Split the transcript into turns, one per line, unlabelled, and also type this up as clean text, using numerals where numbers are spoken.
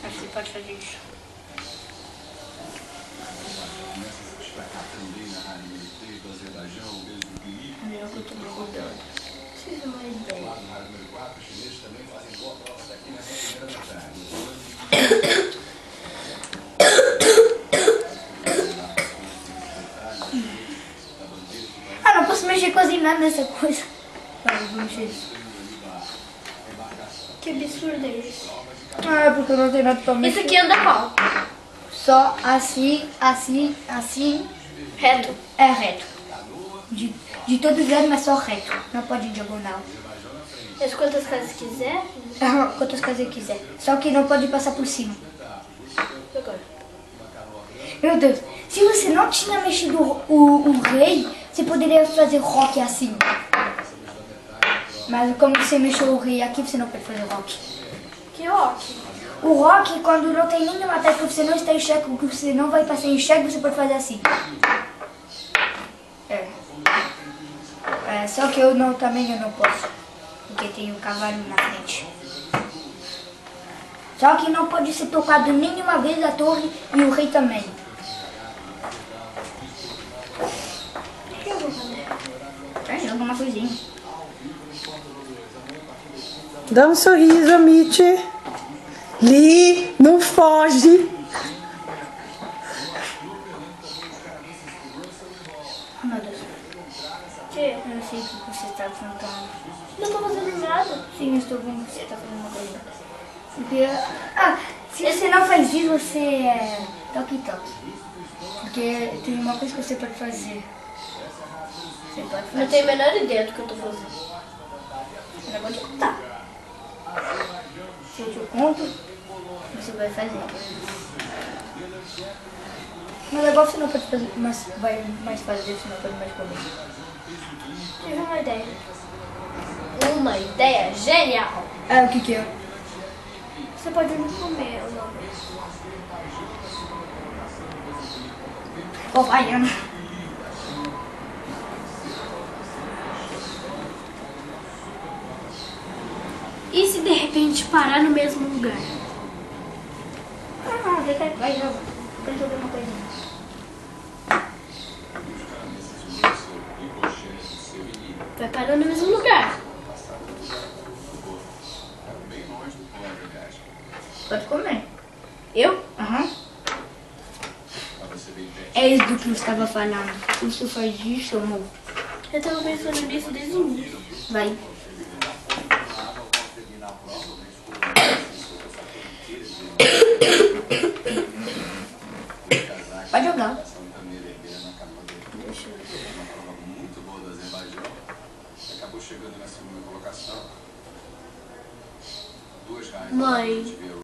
Acho que pode fazer isso. Eu tô cuidando. Preciso uma ideia.
Ah, não posso mexer quase nada nessa coisa. Não, vou mexer isso.
Que absurdo é isso?
Ah, é porque eu não tenho nada pra mexer.
Isso aqui anda qual?
Só assim, assim, assim.
Reto.
É reto. De todo lado, mas só reto. Não pode ir diagonal.
Faz quantas casas quiser.
Quantas casas eu quiser. Só que não pode passar por cima.
Agora.
Meu Deus, se você não tinha mexido o rei, você poderia fazer rock assim. Mas como você mexeu o rei aqui, você não pode fazer rock.
Que rock?
O rock, quando não tem nenhuma tecla, você não está em xeque, que você não vai passar em xeque, você pode fazer assim. Só que também eu não posso, porque tem um cavalo na frente. Só que não pode ser tocado nenhuma vez a torre e o rei também.
O que eu vou fazer?
Joga uma coisinha.
Dá um sorriso, Amit. Li, não foge.
Oh, meu Deus.
Que?
Eu não sei o que você está aprontando.
Não tô fazendo nada.
Sim, eu estou vendo que você está fazendo uma coisa. Porque, se você não faz isso, você é toque-toque. Porque tem uma coisa que você pode fazer. Você pode fazer.
Não tenho a menor ideia do que eu tô fazendo.
Eu vou te contar. Se eu te conto, você vai fazer. Mas agora você não pode fazer, mas vai mais fazer, você não pode mais comer.
Tive uma ideia. Uma ideia genial.
O que é?
Você pode me comer uma vez.
Ô, vai, Ana.
E se de repente parar no mesmo lugar?
Vai, joga. Vai jogar uma coisinha.
Vai parar no mesmo lugar.
Pode comer.
Eu?
Aham. É isso do que eu estava falando. Isso faz isso, amor.
Eu tava pensando nisso desde o início.
Vai. Pode jogar.
Deixa eu ver. Mãe.